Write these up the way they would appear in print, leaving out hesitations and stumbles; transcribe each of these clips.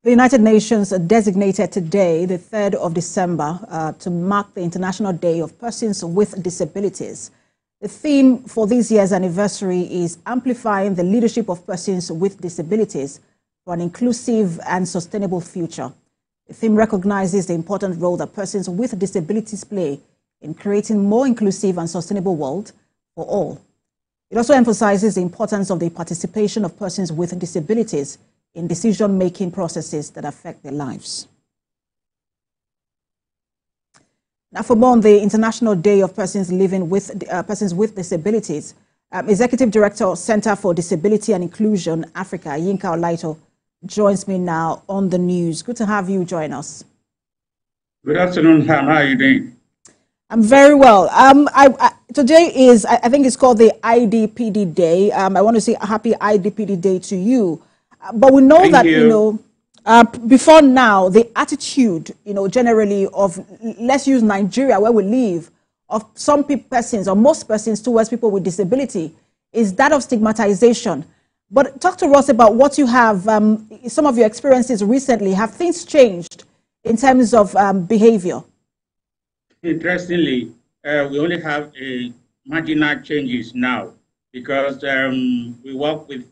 The United Nations designated today, the 3rd of December, to mark the International Day of Persons with Disabilities. The theme for this year's anniversary is Amplifying the Leadership of Persons with Disabilities for an Inclusive and Sustainable Future. The theme recognizes the important role that persons with disabilities play in creating a more inclusive and sustainable world for all. It also emphasizes the importance of the participation of persons with disabilities in decision-making processes that affect their lives. Now, for more on the International Day of Persons Living with Persons with Disabilities, Executive Director, Center for Disability and Inclusion, Africa, Yinka Olaitan, joins me now on the news. Good to have you join us. Good afternoon, Ham. How are you doing? I'm very well. Today is, I think it's called the IDPD Day. I want to say a happy IDPD Day to you. But we know that, before now, the attitude, generally of, let's use Nigeria where we live, of some persons or most persons towards people with disability is that of stigmatization. But talk to us about what you have, some of your experiences recently. Have things changed in terms of behavior? Interestingly, we only have a marginal changes now because we work with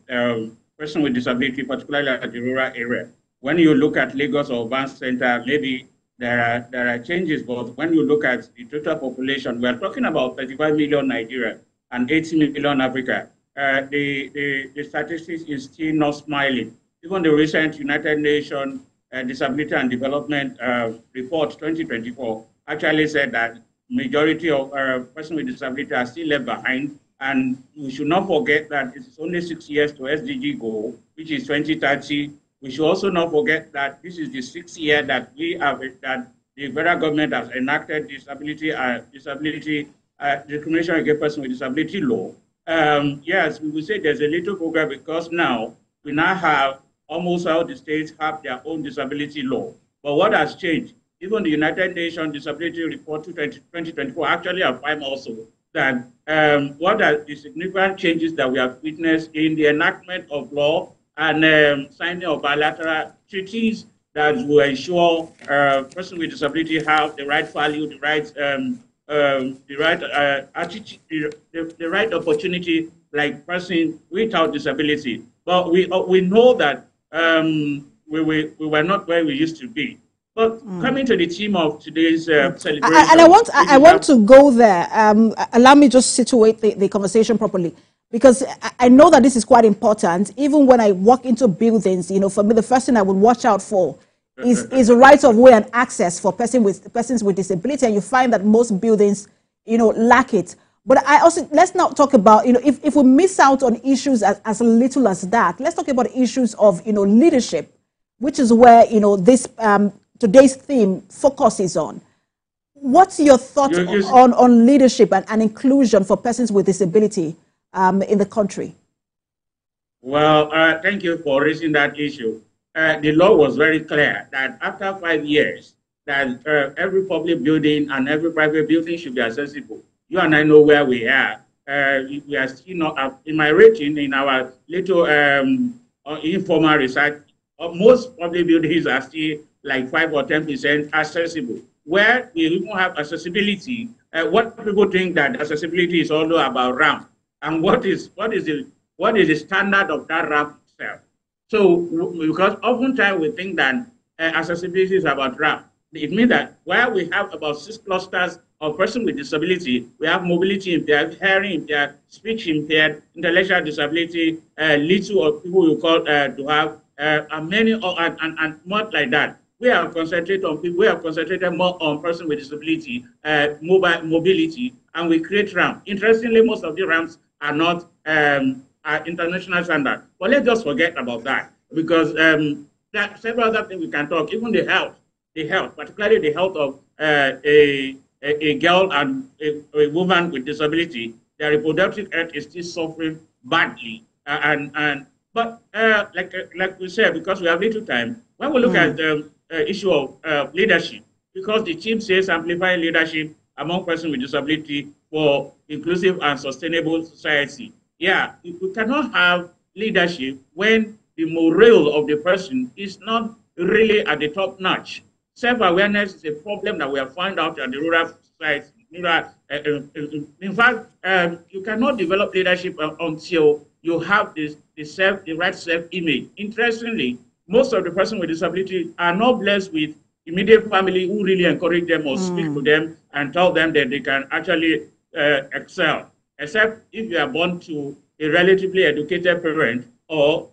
person with disability, particularly at the rural area. When you look at Lagos or Urban Center, maybe there are changes, but when you look at the total population, we are talking about 35 million Nigeria and 80 million Africa. The statistics is still not smiling. Even the recent United Nations Disability and Development report 2024 actually said that majority of persons with disability are still left behind. And we should not forget that it's only 6 years to SDG goal, which is 2030. We should also not forget that this is the 6th year that that the federal government has enacted disability discrimination against persons with disability law. Yes, we will say there's a little progress because now we have almost all the states have their own disability law. But what has changed? Even the United Nations Disability Report 2024 actually affirmed also that what are the significant changes that we have witnessed in the enactment of law and signing of bilateral treaties that will ensure persons with disability have the right value, the right opportunity like person without disability. But we know that we were not where we used to be. But coming to the theme of today's celebration, and I want to go there. Allow me just situate the conversation properly, because I know that this is quite important. Even when I walk into buildings, for me, the first thing I would watch out for is a right of way and access for persons with disability, and you find that most buildings, lack it. But let's not talk about, if we miss out on issues as little as that, let's talk about issues of, leadership, which is where, this today's theme focuses on. What's your thought on leadership and inclusion for persons with disability in the country? Well, thank you for raising that issue. The law was very clear that after 5 years, that every public building and every private building should be accessible. You and I know where we are. We are still not, in my rating, in our little informal research, most public buildings are still like 5 or 10% accessible. Where we even have accessibility, what people think that accessibility is all about ramp, and what is the standard of that ramp itself? So, because oftentimes we think that accessibility is about ramp, it means that where we have about 6 clusters of persons with disability, we have mobility impaired, hearing impaired, speech impaired, intellectual disability, little of people you call to have, and many and more like that. We have concentrated on people. We have concentrated more on persons with disability, mobility, and we create ramps. Interestingly, most of the ramps are not international standard. But let's just forget about that, because there are several other things we can talk. Even the health, particularly the health of a girl and a woman with disability, their reproductive health is still suffering badly. But like we said, because we have little time, when we look at the issue of leadership, because the team says amplifying leadership among persons with disability for inclusive and sustainable society. Yeah, we cannot have leadership when the morale of the person is not really at the top notch. Self-awareness is a problem that we have found out at the rural sites. In fact, you cannot develop leadership until you have the right self-image. Interestingly, most of the persons with disability are not blessed with immediate family who really encourage them or speak to them and tell them that they can actually excel, except if you are born to a relatively educated parent or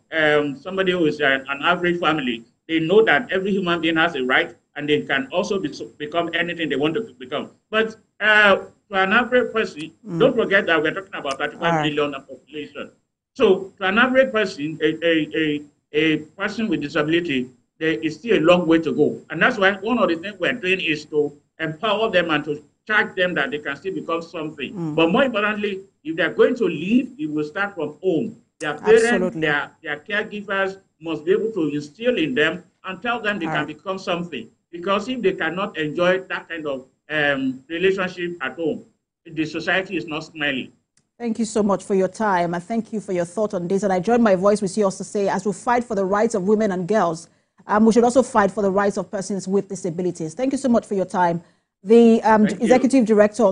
somebody who is an average family. They know that every human being has a right and they can also become anything they want to become. But to an average person, don't forget that we're talking about 35 million population. So to an average person, a person with disability, there is still a long way to go. And that's why one of the things we're doing is to empower them and to charge them that they can still become something. But more importantly, if they're going to leave, it will start from home. Their parents, their caregivers must be able to instill in them and tell them they can become something. Because if they cannot enjoy that kind of relationship at home, the society is not smiling. Thank you so much for your time, and thank you for your thought on this. And I join my voice with yours to say, as we fight for the rights of women and girls, we should also fight for the rights of persons with disabilities. Thank you so much for your time. The executive director